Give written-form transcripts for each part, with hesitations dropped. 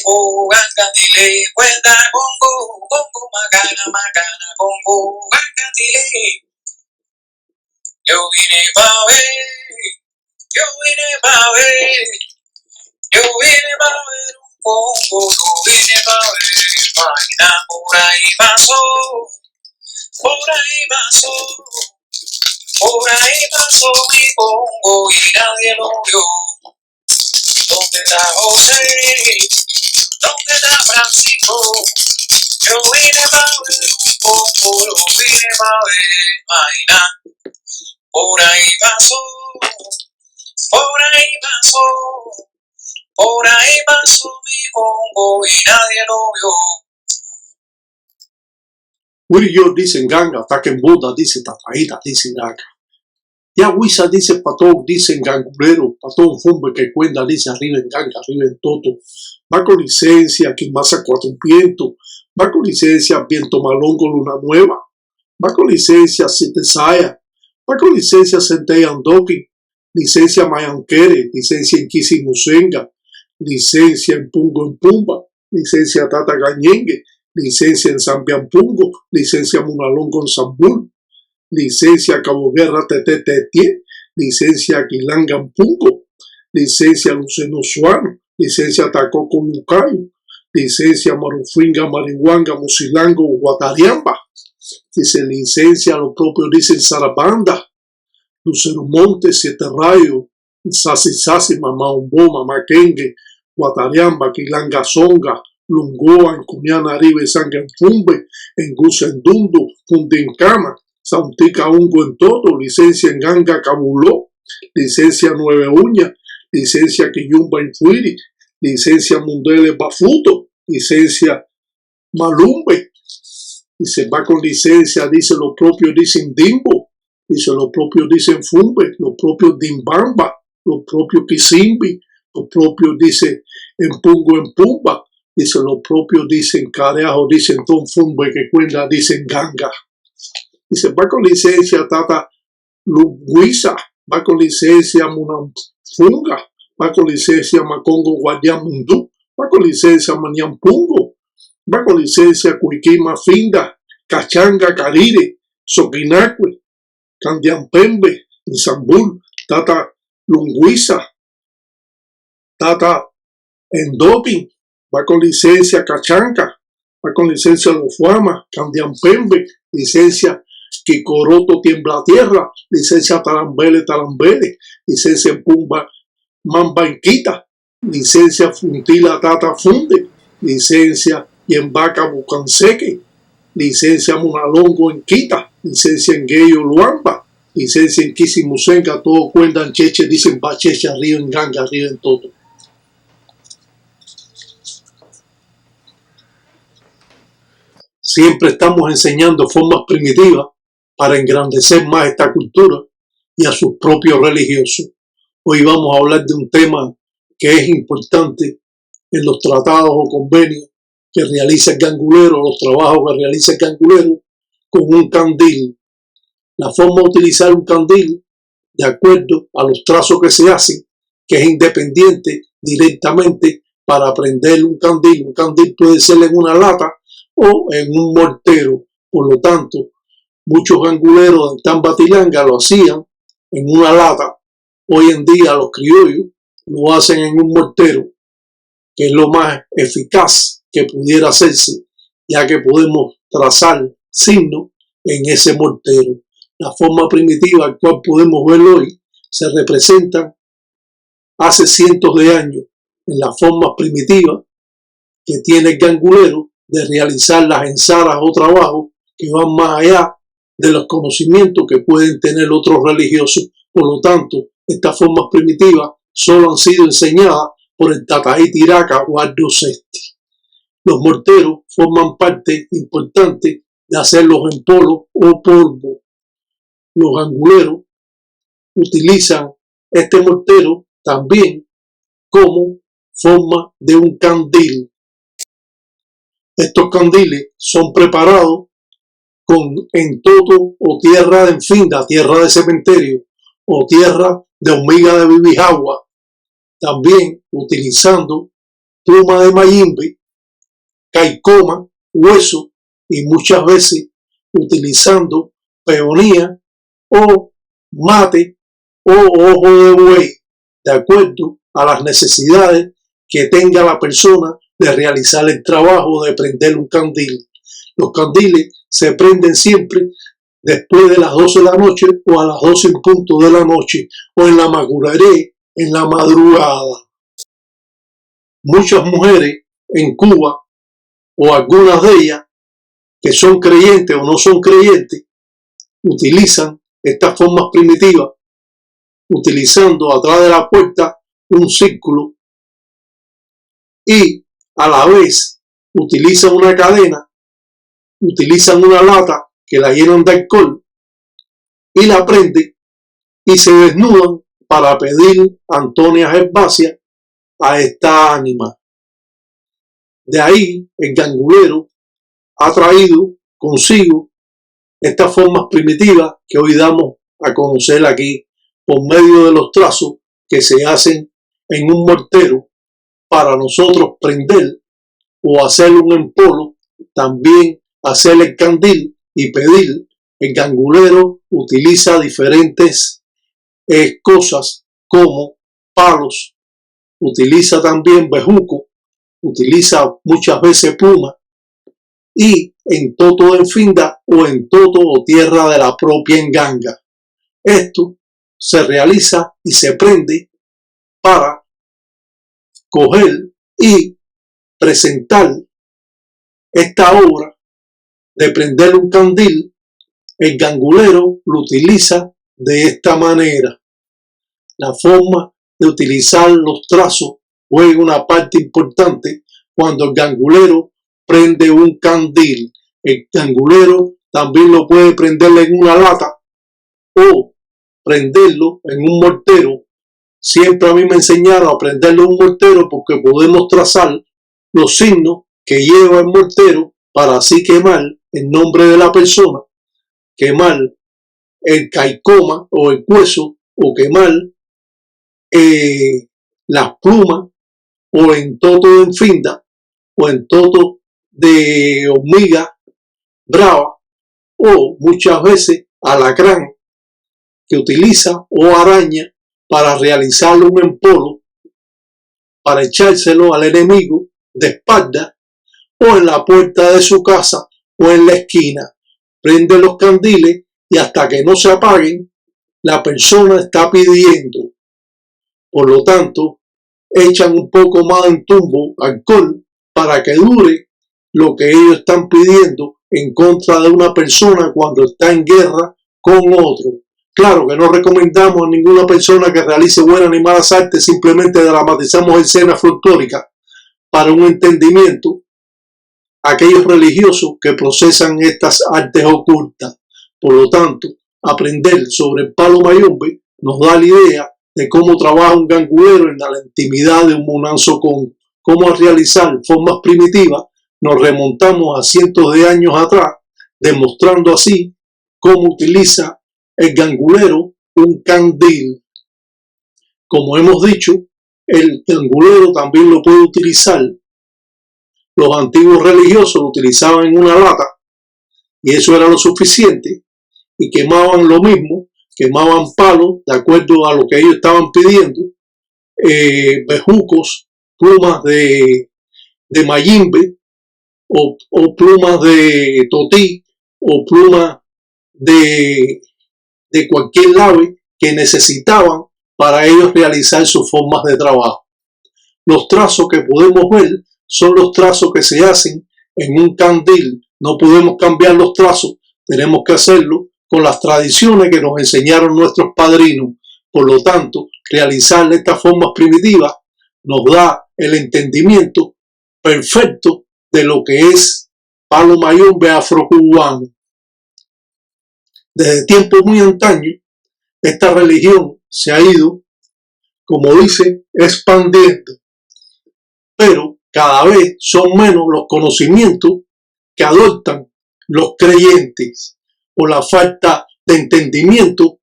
congo, gangandile, cuenta congo, congo, macana, macana, congo, gangandile. Yo vine pa' ver, yo vine pa' ver, yo vine pa' ver un congo, yo vine pa' ver vaina, por ahí pasó, por ahí pasó, por ahí pasó mi congo y nadie lo vio. ¿Dónde está José? ¿Dónde está Francisco? Yo vine pa' ver un congo, yo vine pa' ver vaina. Por ahí pasó, por ahí pasó, por ahí pasó mi congo y nadie lo vio. Wilio dicen ganga, Taquembuda dice tataíta, dicen ganga. Ya Huiza dice patón, dicen gangulero, patón fumbe que cuenta, dice arriba en ganga, arriba en toto. Va con licencia, quien más a cuatro vientos. Va con licencia, viento malongo, luna nueva. Va con licencia, siete saya. Va con licencia, Sentei Andoki, licencia Mayanquere, licencia en Kisimusenga, licencia en Pungo en Pumba, licencia Tata Gañengue, licencia en Zambiampungo, licencia Munalongo en Zambul, licencia Cabo Guerra Tetetetie, licencia Quilanga en Pungo, licencia Luceno Suano, licencia Tacoco Mucayo, licencia Marufinga, Marihuanga, Musilango, Guatariamba. Dice licencia, lo propio dicen Sarabanda, Lucero Monte, Siete Rayos, Sasi, Mamá Umbo, Mamá Kengue, Guatariamba, Quilanga Zonga, Lungoa, en Cumiana Arriba y Sanganfumbe, en Gusendundo, Fundincama, Santica Ungo en todo, licencia en Ganga Cabuló, licencia Nueve Uñas, licencia Quiyumba en Fuiri, licencia Mundele Bafuto, licencia Malumbe. Dice, va con licencia, dice lo propio, dicen Dimbo, dice lo propio, dicen Fumbe, lo propio Dimbamba, lo propio Kisimbi, lo propio dice en Pumba, dice lo propio, dicen Careajo, dicen Don Fumbe, que cuenta, dicen Ganga. Dice, va con licencia Tata Luguisa, va con licencia Munafunga, va con licencia Macongo Guayamundú, va con licencia Maniampungo, va con licencia Cuiquima Finda, Cachanga Carire, Soquinacue, Candiampembe, Zambul, Tata Lunguisa, Tata Endopin, va con licencia Cachanca, va con licencia Lofuama, Candiampembe, licencia Quicoroto Tiembla Tierra, licencia Talambele, licencia Pumba Mambanquita, licencia Funtila Tata Funde, licencia Yembaca Bucanseque, licencia Munalongo en Quita, licencia en Gueyo Luamba, licencia en Kisimusenga, todo cuentan cheche, dicen bacheche, arriba en Ganga, arriba en todo. Siempre estamos enseñando formas primitivas para engrandecer más esta cultura y a sus propios religiosos. Hoy vamos a hablar de un tema que es importante en los tratados o convenios que realiza el gangulero, los trabajos que realiza el gangulero con un candil. La forma de utilizar un candil, de acuerdo a los trazos que se hacen, que es independiente directamente para prender un candil. Un candil puede ser en una lata o en un mortero. Por lo tanto, muchos ganguleros en Tambatilanga lo hacían en una lata. Hoy en día los criollos lo hacen en un mortero, que es lo más eficaz que pudiera hacerse, ya que podemos trazar signos en ese mortero. La forma primitiva al cual podemos ver hoy se representa hace cientos de años en la forma primitiva que tiene el gangulero de realizar las ensadas o trabajos que van más allá de los conocimientos que pueden tener otros religiosos. Por lo tanto, estas formas primitivas solo han sido enseñadas por el Tataí Tiraca o Aldo Sesti. Los morteros forman parte importante de hacerlos en polo o polvo. Los ganguleros utilizan este mortero también como forma de un candil. Estos candiles son preparados con entoto o tierra de enfinda, tierra de cementerio o tierra de hormiga de bibijagua, también utilizando pluma de mayimbe, caicoma, hueso y muchas veces utilizando peonía o mate o ojo de buey, de acuerdo a las necesidades que tenga la persona de realizar el trabajo de prender un candil. Los candiles se prenden siempre después de las 12 de la noche o a las 12 en punto de la noche o en la magureré, en la madrugada. Muchas mujeres en Cuba o algunas de ellas que son creyentes o no son creyentes utilizan estas formas primitivas utilizando atrás de la puerta un círculo y a la vez utilizan una cadena, utilizan una lata que la llenan de alcohol y la prenden y se desnudan para pedir Antonia herbáceas a esta ánima. De ahí el gangulero ha traído consigo estas formas primitivas que hoy damos a conocer aquí por medio de los trazos que se hacen en un mortero para nosotros prender o hacer un empolo, también hacer el candil y pedir. El gangulero utiliza diferentes cosas como palos, utiliza también bejuco, utiliza muchas veces pluma y en toto en finda o en toto o tierra de la propia enganga. Esto se realiza y se prende para coger y presentar esta obra de prender un candil. El gangulero lo utiliza de esta manera. La forma de utilizar los trazos juega una parte importante cuando el gangulero prende un candil. El gangulero también lo puede prender en una lata o prenderlo en un mortero. Siempre a mí me enseñaron a prenderlo en un mortero porque podemos trazar los signos que lleva el mortero para así quemar el nombre de la persona, quemar el caicoma o el hueso o quemar las plumas o en toto de enfinda o en toto de hormiga brava o muchas veces alacrán que utiliza o araña para realizar un empolo para echárselo al enemigo de espalda o en la puerta de su casa o en la esquina. Prende los candiles y hasta que no se apaguen la persona está pidiendo. Por lo tanto, echan un poco más en tumbo alcohol para que dure lo que ellos están pidiendo en contra de una persona cuando está en guerra con otro. Claro que no recomendamos a ninguna persona que realice buenas ni malas artes, simplemente dramatizamos escenas folclóricas para un entendimiento a aquellos religiosos que procesan estas artes ocultas. Por lo tanto, aprender sobre el palo mayombe nos da la idea de cómo trabaja un gangulero en la intimidad de un monanzocón, cómo realizar formas primitivas. Nos remontamos a cientos de años atrás, demostrando así cómo utiliza el gangulero un candil. Como hemos dicho, el gangulero también lo puede utilizar. Los antiguos religiosos lo utilizaban en una lata y eso era lo suficiente y quemaban lo mismo, quemaban palos de acuerdo a lo que ellos estaban pidiendo, bejucos, plumas de mayimbe o plumas de totí o plumas de cualquier ave que necesitaban para ellos realizar sus formas de trabajo. Los trazos que podemos ver son los trazos que se hacen en un candil. No podemos cambiar los trazos, tenemos que hacerlo con las tradiciones que nos enseñaron nuestros padrinos. Por lo tanto, realizar estas formas primitivas nos da el entendimiento perfecto de lo que es palo mayombe afrocubano. Desde tiempos muy antaño, esta religión se ha ido, como dice, expandiendo, pero cada vez son menos los conocimientos que adoptan los creyentes por la falta de entendimiento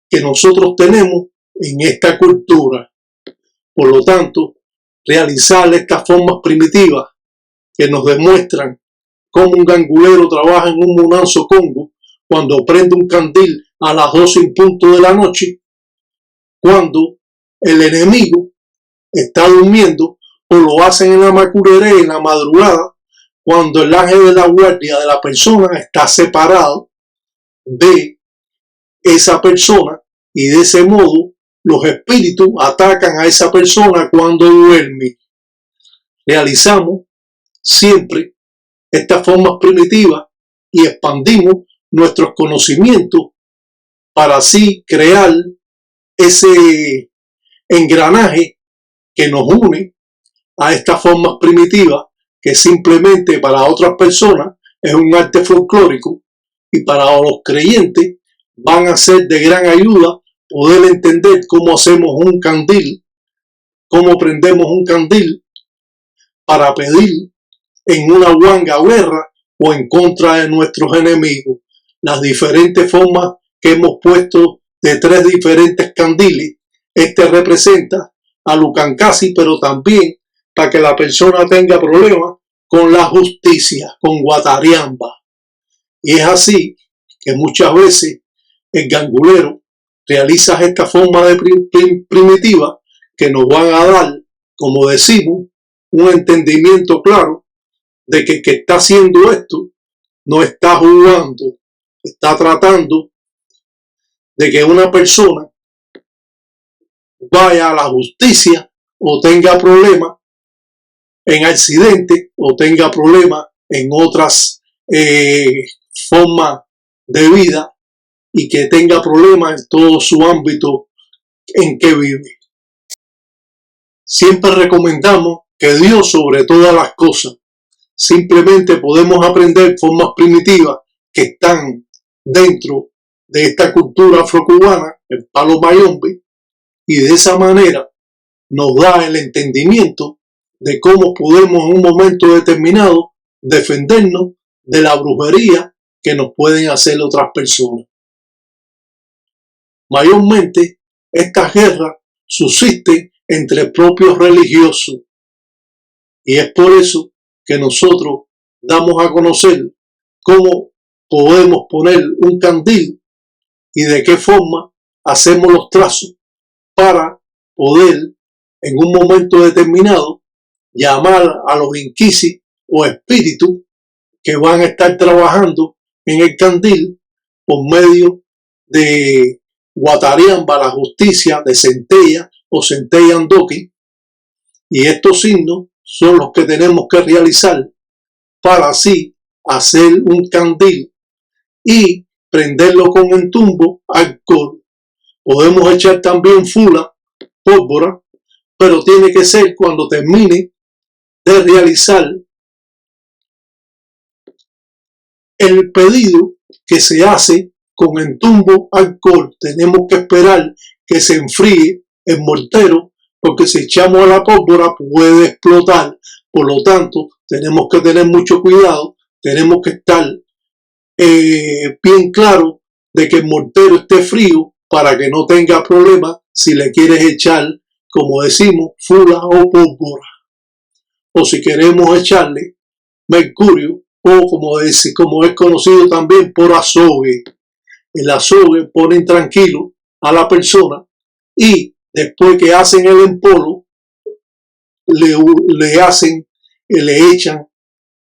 que nosotros tenemos en esta cultura. Por lo tanto, realizar estas formas primitivas que nos demuestran cómo un gangulero trabaja en un Munanzo Congo cuando prende un candil a las 12 en punto de la noche, cuando el enemigo está durmiendo, o lo hacen en la macureré en la madrugada, cuando el ángel de la guardia de la persona está separado de esa persona, y de ese modo los espíritus atacan a esa persona cuando duerme. Realizamos siempre estas formas primitivas y expandimos nuestros conocimientos para así crear ese engranaje que nos une a estas formas primitivas, que simplemente para otras personas es un arte folclórico, y para los creyentes van a ser de gran ayuda poder entender cómo hacemos un candil, cómo prendemos un candil para pedir en una huanga guerra o en contra de nuestros enemigos. Las diferentes formas que hemos puesto de 3 diferentes candiles. Este representa a Lucancasi, pero también para que la persona tenga problemas con la justicia, con Guatariamba. Y es así que muchas veces el gangulero realiza esta forma de primitiva que nos van a dar, como decimos, un entendimiento claro de que el que está haciendo esto no está jugando, está tratando de que una persona vaya a la justicia o tenga problemas en accidente o tenga problemas en otras formas de vida, y que tenga problemas en todo su ámbito en que vive. Siempre recomendamos que Dios sobre todas las cosas. Simplemente podemos aprender formas primitivas que están dentro de esta cultura afrocubana, el palo mayombe, y de esa manera nos da el entendimiento de cómo podemos en un momento determinado defendernos de la brujería que nos pueden hacer otras personas. Mayormente, estas guerras subsisten entre propios religiosos, y es por eso que nosotros damos a conocer cómo podemos poner un candil y de qué forma hacemos los trazos para poder en un momento determinado llamar a los inquisis o espíritus que van a estar trabajando en el candil por medio de Guatariamba, la justicia, de Centella o Centella Andoki. Y estos signos son los que tenemos que realizar para así hacer un candil y prenderlo con entumbo, alcohol. Podemos echar también fula, pólvora, pero tiene que ser cuando termine de realizar el pedido que se hace con entumbo, alcohol. Tenemos que esperar que se enfríe el mortero, porque si echamos a la pólvora puede explotar. Por lo tanto, tenemos que tener mucho cuidado, tenemos que estar bien claro de que el mortero esté frío para que no tenga problema si le quieres echar, como decimos, fula o pólvora. O si queremos echarle mercurio, o como es conocido también por azogue. El azogue pone intranquilo a la persona, y después que hacen el empolo, le echan,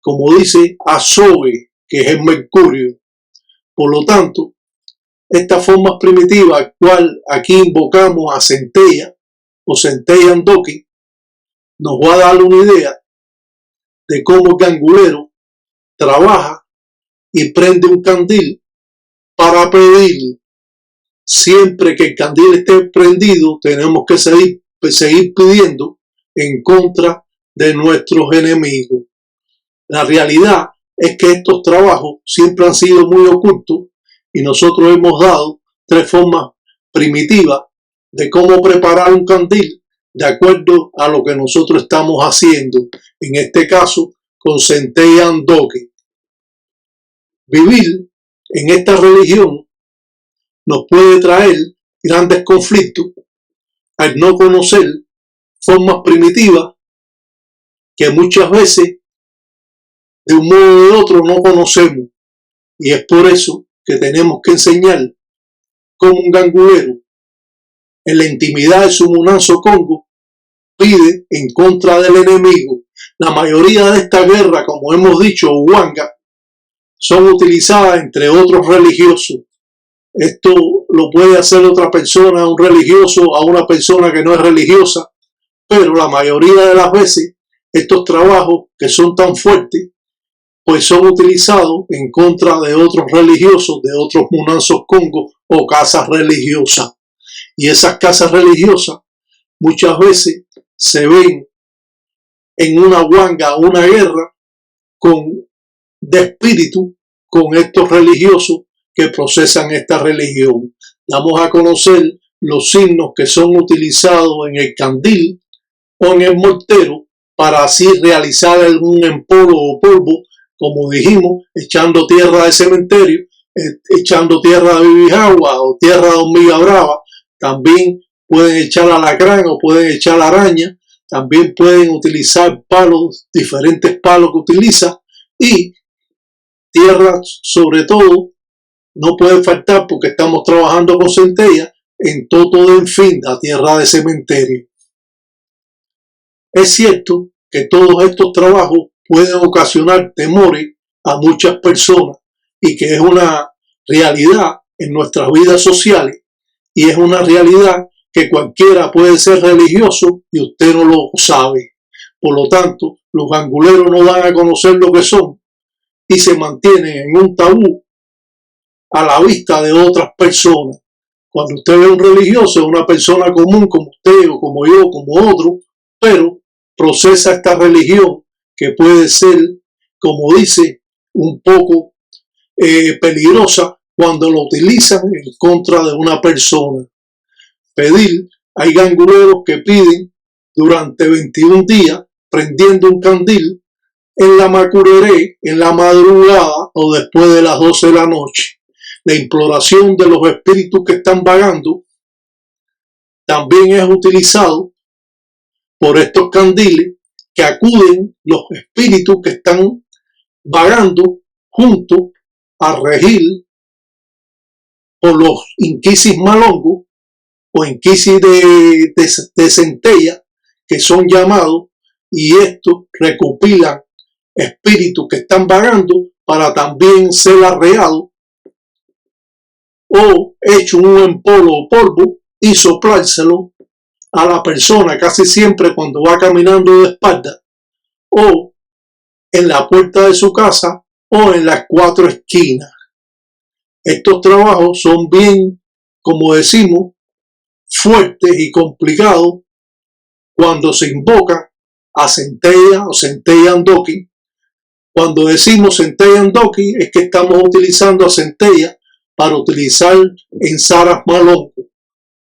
como dice, azogue, que es el mercurio. Por lo tanto, esta forma primitiva, cual aquí invocamos a Centella o Centella Andoki, nos va a dar una idea de cómo el gangulero trabaja y prende un candil para pedir. Siempre que el candil esté prendido, tenemos que seguir pidiendo en contra de nuestros enemigos. La realidad es que estos trabajos siempre han sido muy ocultos, y nosotros hemos dado 3 formas primitivas de cómo preparar un candil de acuerdo a lo que nosotros estamos haciendo, en este caso con Centella Andoki. Vivir en esta religión nos puede traer grandes conflictos al no conocer formas primitivas que muchas veces de un modo o de otro no conocemos, y es por eso que tenemos que enseñar cómo un gangulero en la intimidad de su Munanzo Congo pide en contra del enemigo. La mayoría de estas guerras, como hemos dicho, Uwanga, son utilizadas entre otros religiosos. Esto lo puede hacer otra persona, un religioso, a una persona que no es religiosa, pero la mayoría de las veces estos trabajos que son tan fuertes pues son utilizados en contra de otros religiosos, de otros Munanzos Congo o casas religiosas. Y esas casas religiosas muchas veces se ven en una huanga, una guerra de espíritu con estos religiosos que procesan esta religión. Damos a conocer los signos que son utilizados en el candil o en el mortero para así realizar algún empolo o polvo, como dijimos, echando tierra de cementerio, echando tierra de bibijagua o tierra de hormiga brava. También pueden echar alacrán o pueden echar araña. También pueden utilizar palos, diferentes palos que utiliza, y tierra sobre todo no puede faltar, porque estamos trabajando con centella, en toto de enfinda, tierra de cementerio. Es cierto que todos estos trabajos pueden ocasionar temores a muchas personas y que es una realidad en nuestras vidas sociales, y es una realidad que cualquiera puede ser religioso y usted no lo sabe. Por lo tanto, los ganguleros no dan a conocer lo que son y se mantienen en un tabú a la vista de otras personas. Cuando usted ve a un religioso, es una persona común como usted o como yo, como otro, pero procesa esta religión que puede ser, como dice, un poco peligrosa cuando lo utilizan en contra de una persona. Hay ganguleros que piden durante 21 días prendiendo un candil en la macureré, en la madrugada o después de las 12 de la noche. La imploración de los espíritus que están vagando también es utilizado por estos candiles, que acuden los espíritus que están vagando junto a regir por los inquisis malongos o inquisis de centella, que son llamados, y estos recopilan espíritus que están vagando para también ser arreados o hecho un empolo o polvo y soplárselo a la persona, casi siempre cuando va caminando de espalda, o en la puerta de su casa o en las 4 esquinas. Estos trabajos son bien, como decimos, fuertes y complicados cuando se invoca a centella o centella andoki. Cuando decimos centella andoki es que estamos utilizando a centella para utilizar en zaras malongos,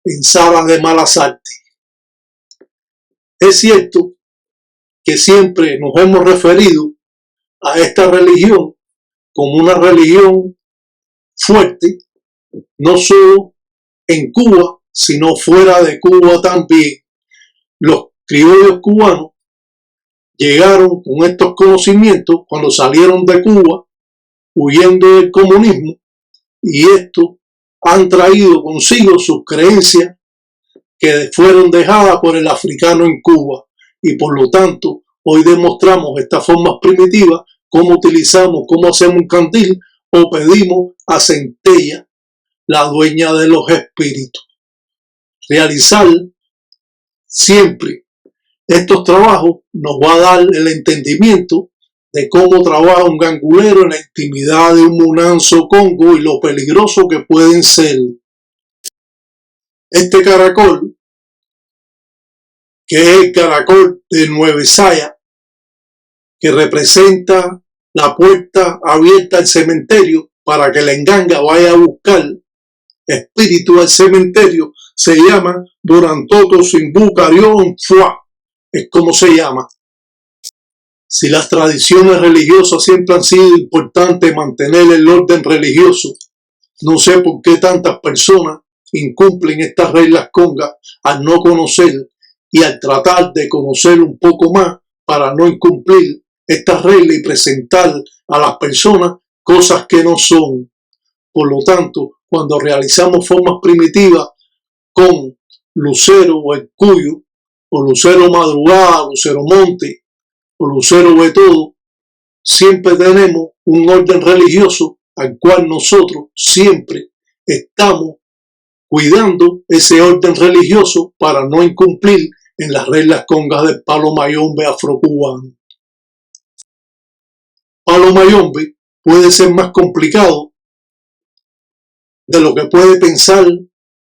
en zaras de malas artes. Es cierto que siempre nos hemos referido a esta religión como una religión fuerte, no solo en Cuba, sino fuera de Cuba también. Los criollos cubanos llegaron con estos conocimientos cuando salieron de Cuba huyendo del comunismo, y estos han traído consigo sus creencias que fueron dejadas por el africano en Cuba, y por lo tanto hoy demostramos estas formas primitivas, cómo utilizamos, cómo hacemos un candil o pedimos a centella, la dueña de los espíritus. Realizar siempre estos trabajos nos va a dar el entendimiento de cómo trabaja un gangulero en la intimidad de un Munanzo Congo y lo peligroso que pueden ser. Este caracol, que es el caracol de Nueva Saya, que representa la puerta abierta al cementerio para que la enganga vaya a buscar espíritu al cementerio, se llama Burantoto Simbu Carión Fua, es como se llama. Si las tradiciones religiosas siempre han sido importantes mantener el orden religioso, no sé por qué tantas personas incumplen estas reglas congas al no conocer, y al tratar de conocer un poco más para no incumplir esta regla y presentar a las personas cosas que no son. Por lo tanto, cuando realizamos formas primitivas con lucero o el cuyo, o lucero madrugada, lucero monte, o lucero de todo, siempre tenemos un orden religioso al cual nosotros siempre estamos cuidando ese orden religioso para no incumplir en las reglas congas del palo mayombe afrocubano. Palo mayombe puede ser más complicado de lo que puede pensar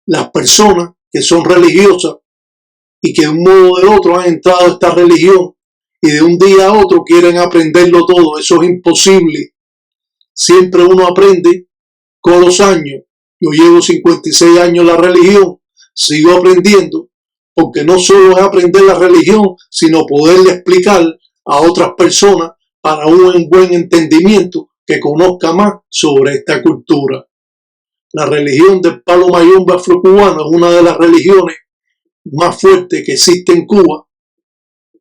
las personas que son religiosas y que de un modo o de otro han entrado a esta religión y de un día a otro quieren aprenderlo todo. Eso es imposible. Siempre uno aprende con los años. Yo llevo 56 años en la religión, sigo aprendiendo, porque no solo es aprender la religión, sino poderle explicar a otras personas para un buen entendimiento que conozca más sobre esta cultura. La religión del palo mayombe afrocubano es una de las religiones más fuertes que existe en Cuba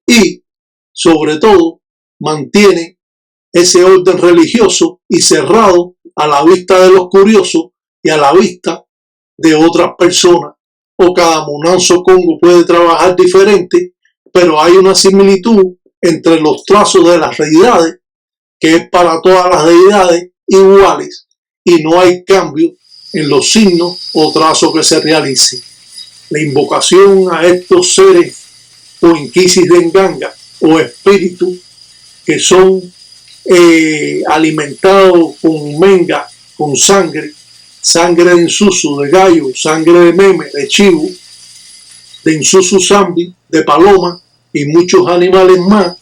y, sobre todo, mantiene ese orden religioso y cerrado a la vista de los curiosos y a la vista de otras personas. O cada monanzo congo puede trabajar diferente, pero hay una similitud entre los trazos de las deidades, que es para todas las deidades iguales, y no hay cambio en los signos o trazos que se realicen. La invocación a estos seres o inquisis de enganga o espíritus que son alimentados con menga, con sangre de insusu, de gallo, sangre de meme, de chivo, de insusu zambi, de paloma y muchos animales más,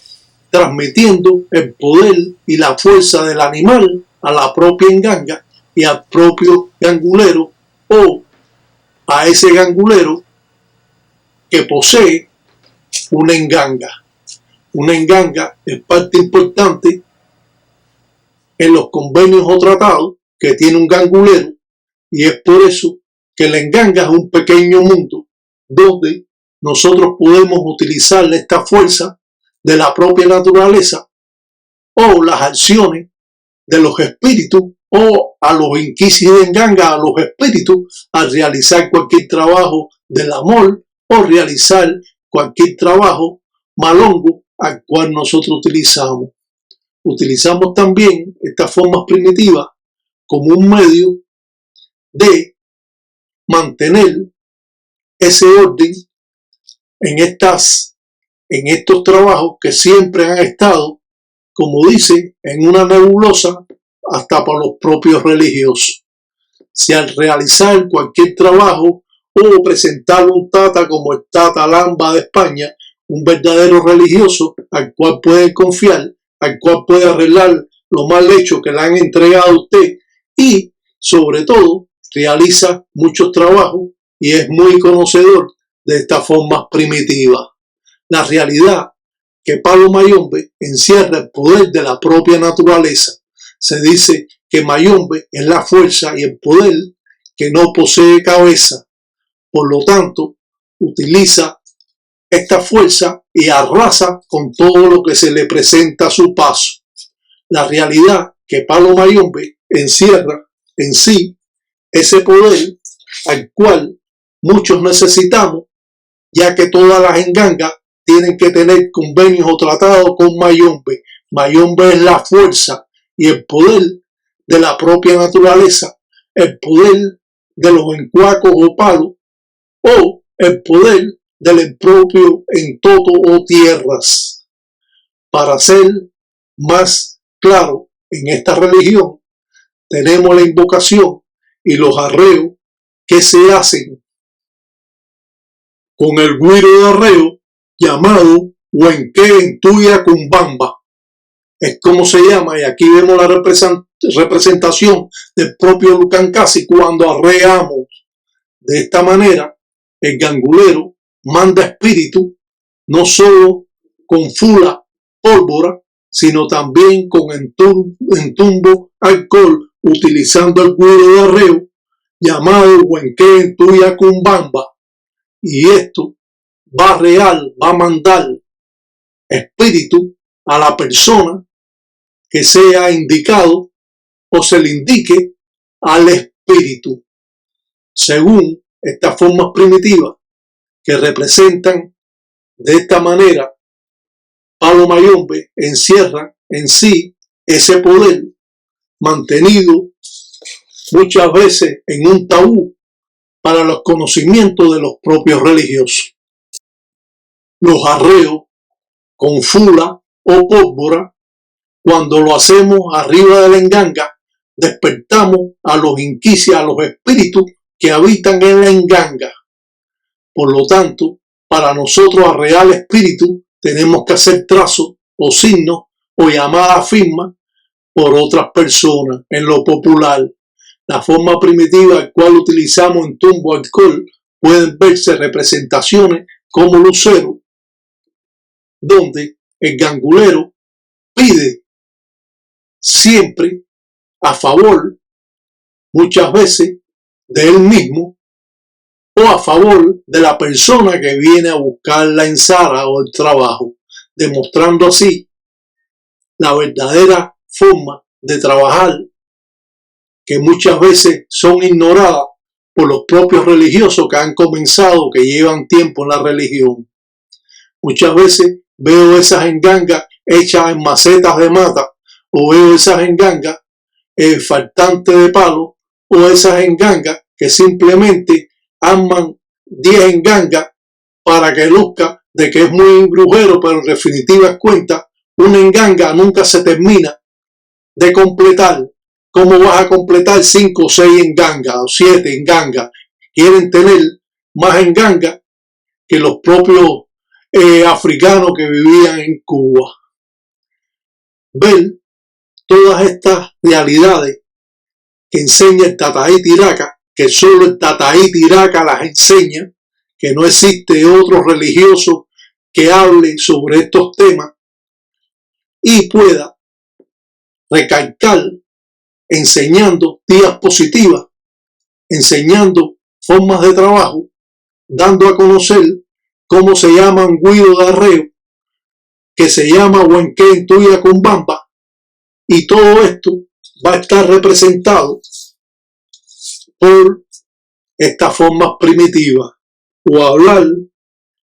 transmitiendo el poder y la fuerza del animal a la propia enganga y al propio gangulero o a ese gangulero que posee una enganga. Una enganga es parte importante en los convenios o tratados que tiene un gangulero, y es por eso que la enganga es un pequeño mundo donde nosotros podemos utilizar esta fuerza de la propia naturaleza o las acciones de los espíritus o a los inquisis de enganga, a los espíritus, a realizar cualquier trabajo del amor o realizar cualquier trabajo malongo al cual nosotros utilizamos. Utilizamos también estas formas primitivas como un medio de mantener ese orden en estos trabajos que siempre han estado, como dice, en una nebulosa hasta para los propios religiosos. Si al realizar cualquier trabajo o presentar un tata como el Tata Lamba de España, un verdadero religioso al cual puede confiar, al cual puede arreglar lo mal hecho que le han entregado a usted y, sobre todo, realiza muchos trabajos y es muy conocedor de estas formas primitivas. La realidad que Palo Mayombe encierra el poder de la propia naturaleza. Se dice que Mayombe es la fuerza y el poder que no posee cabeza. Por lo tanto, utiliza esta fuerza y arrasa con todo lo que se le presenta a su paso. La realidad que Palo Mayombe encierra en sí ese poder al cual muchos necesitamos, ya que todas las engangas tienen que tener convenios o tratados con Mayombe. Mayombe es la fuerza y el poder de la propia naturaleza, el poder de los encuacos o palos, o el poder del propio entoto o tierras. Para ser más claro, en esta religión tenemos la invocación y los arreos que se hacen con el güiro de arreo llamado Huenque Entuya Cumbamba. Es como se llama, y aquí vemos la representación del propio Lucancasi cuando arreamos. De esta manera, el gangulero manda espíritu no solo con fula, pólvora, sino también con entumbo, alcohol, utilizando el güiro de arreo llamado Huenque Entuya Cumbamba. Y esto va a mandar espíritu a la persona que sea indicado o se le indique al espíritu, según estas formas primitivas que representan de esta manera. Palo Mayombe encierra en sí ese poder mantenido muchas veces en un tabú para los conocimientos de los propios religiosos. Los arreos con fula o pólvora, cuando lo hacemos arriba de la enganga, despertamos a los inquisias, a los espíritus que habitan en la enganga. Por lo tanto, para nosotros arrear espíritu tenemos que hacer trazos o signos o llamadas firmas por otras personas. En lo popular, la forma primitiva al cual utilizamos en tumbo alcohol, pueden verse representaciones como lucero, donde el gangulero pide siempre a favor, muchas veces, de él mismo o a favor de la persona que viene a buscar la ensara o el trabajo, demostrando así la verdadera forma de trabajar que muchas veces son ignoradas por los propios religiosos que han comenzado, que llevan tiempo en la religión. Muchas veces veo esas engangas hechas en macetas de mata, o veo esas engangas faltantes de palo, o esas engangas que simplemente arman 10 engangas para que luzca de que es muy brujero, pero en definitiva cuenta, una enganga nunca se termina de completar. ¿Cómo vas a completar 5 o 6 engangas o 7 engangas? Quieren tener más engangas que los propios africanos que vivían en Cuba. Ver todas estas realidades que enseña el Tataí Tiraca, que solo el Tataí Tiraca las enseña, que no existe otro religioso que hable sobre estos temas y pueda recalcar enseñando días positivas, enseñando formas de trabajo, dando a conocer cómo se llaman guido de arreo, que se llama Huenque en Tuya con Bamba, y todo esto va a estar representado por estas formas primitivas. O hablar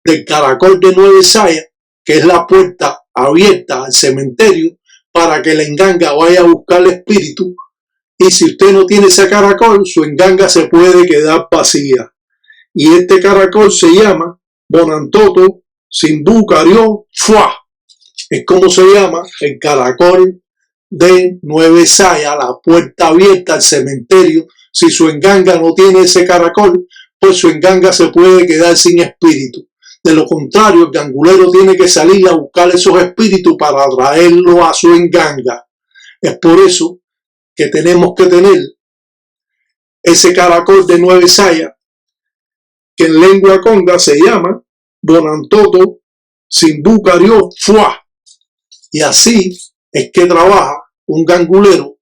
del caracol de 9 sayas, que es la puerta abierta al cementerio para que la enganga vaya a buscar el espíritu, y si usted no tiene ese caracol, su enganga se puede quedar vacía. Y este caracol se llama Bonantoto Simbú Carió Fuá. Es como se llama el caracol de 9 sayas, la puerta abierta al cementerio. Si su enganga no tiene ese caracol, pues su enganga se puede quedar sin espíritu. De lo contrario, el gangulero tiene que salir a buscar esos espíritus para traerlos a su enganga. Es por eso que tenemos que tener ese caracol de 9 sayas, que en lengua conga se llama Bonantoto Simbú Carió Fuá. Y así es que trabaja un gangulero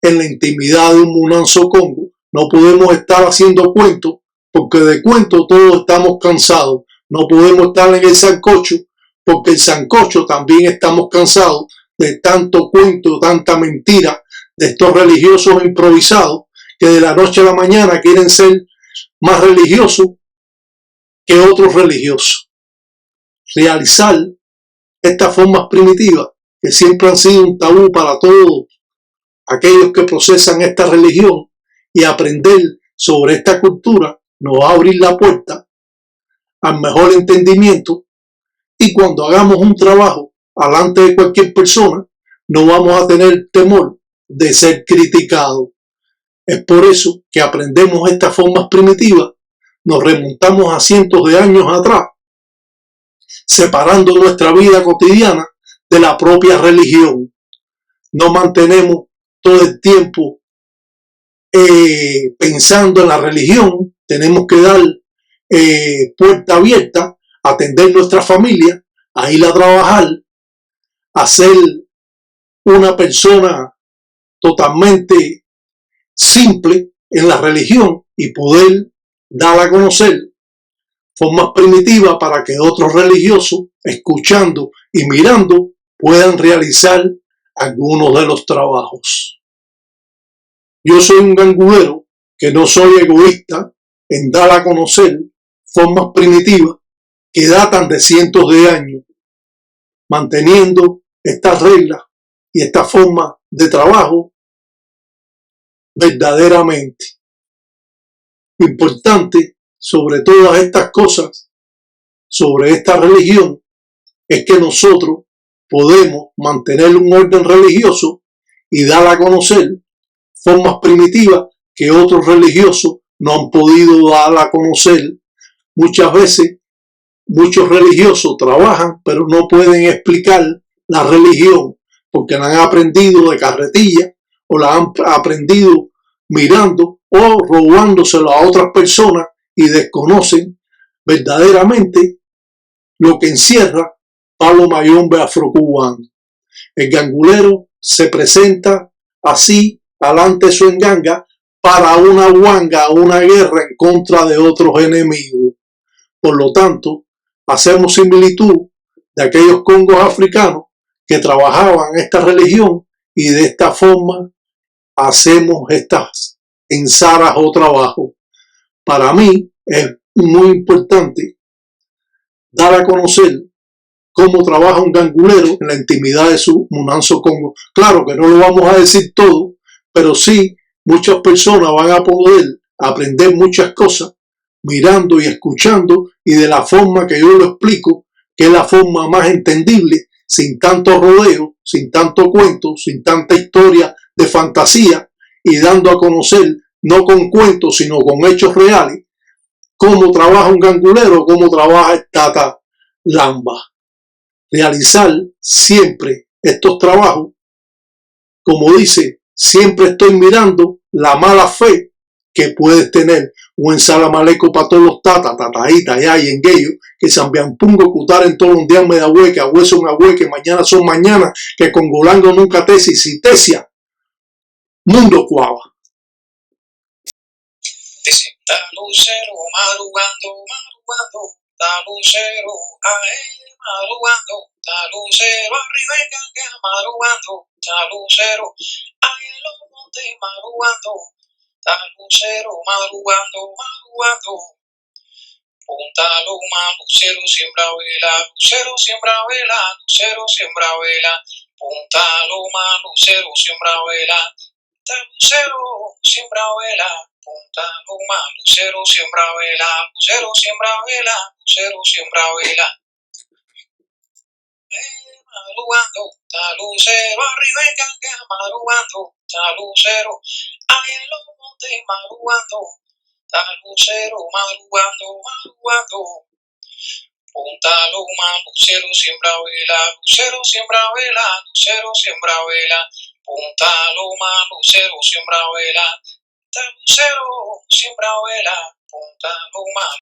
en la intimidad de un munanzo congo. No podemos estar haciendo cuentos, porque de cuentos todos estamos cansados. No podemos estar en el sancocho, porque el sancocho también estamos cansados de tanto cuento, tanta mentira de estos religiosos improvisados que de la noche a la mañana quieren ser más religiosos que otros religiosos. Realizar estas formas primitivas que siempre han sido un tabú para todos aquellos que procesan esta religión, y aprender sobre esta cultura nos va a abrir la puerta al mejor entendimiento, y cuando hagamos un trabajo delante de cualquier persona no vamos a tener temor de ser criticados. Es por eso que aprendemos estas formas primitivas, nos remontamos a cientos de años atrás, separando nuestra vida cotidiana de la propia religión. No mantenemos todo el tiempo pensando en la religión. Tenemos que dar puerta abierta, atender nuestra familia, a ir a trabajar, a ser una persona totalmente simple en la religión y poder dar a conocer formas primitivas para que otros religiosos, escuchando y mirando, puedan realizar algunos de los trabajos. Yo soy un gangulero que no soy egoísta en dar a conocer formas primitivas que datan de cientos de años, manteniendo estas reglas y esta forma de trabajo verdaderamente. Lo importante sobre todas estas cosas, sobre esta religión, es que nosotros podemos mantener un orden religioso y dar a conocer formas primitivas que otros religiosos no han podido dar a conocer. Muchas veces, muchos religiosos trabajan, pero no pueden explicar la religión porque la han aprendido de carretilla o la han aprendido mirando o robándoselo a otras personas y desconocen verdaderamente lo que encierra Palo Mayombe afrocubano. El gangulero se presenta así alante su enganga para una huanga, una guerra en contra de otros enemigos. Por lo tanto, hacemos similitud de aquellos congos africanos que trabajaban esta religión y de esta forma hacemos estas ensaras o trabajos. Para mí es muy importante dar a conocer cómo trabaja un gangulero en la intimidad de su Munanzo Congo. Claro que no lo vamos a decir todo, pero sí muchas personas van a poder aprender muchas cosas mirando y escuchando y de la forma que yo lo explico, que es la forma más entendible, sin tanto rodeo, sin tanto cuento, sin tanta historia de fantasía y dando a conocer, no con cuentos, sino con hechos reales, cómo trabaja un gangulero, cómo trabaja el Tata Lamba. Realizar siempre estos trabajos, como dice, siempre estoy mirando la mala fe que puedes tener. Un ensalamaleco para todos los tataitas, ya y enguello, que sambiampungo, cutar en todos los días me da hueca, hueso una hueca, mañana son mañana, que con golango nunca tesis, y tesia, mundo cuava. Dice, está lucero madrugando, está lucero madrugando, está lucero arriba en ganga madrugando, está lucero ahí en los montes madrugando, está lucero madrugando. Punta Loma, lucero siembra vela, lucero siembra vela, lucero siembra vela. Punta Loma, lucero siembra vela, está lucero siembra vela. Punta Loma, lucero siembra vela, lucero siembra vela, lucero siembra vela. Madrugando, está lucero arriba en ganga madrugando, está lucero ahí en los montes madrugando, está lucero madrugando. Punta Loma, lucero siembra vela, lucero siembra vela, lucero siembra vela. Punta Loma, lucero siembra vela, está lucero siembra vela. Punta Loma.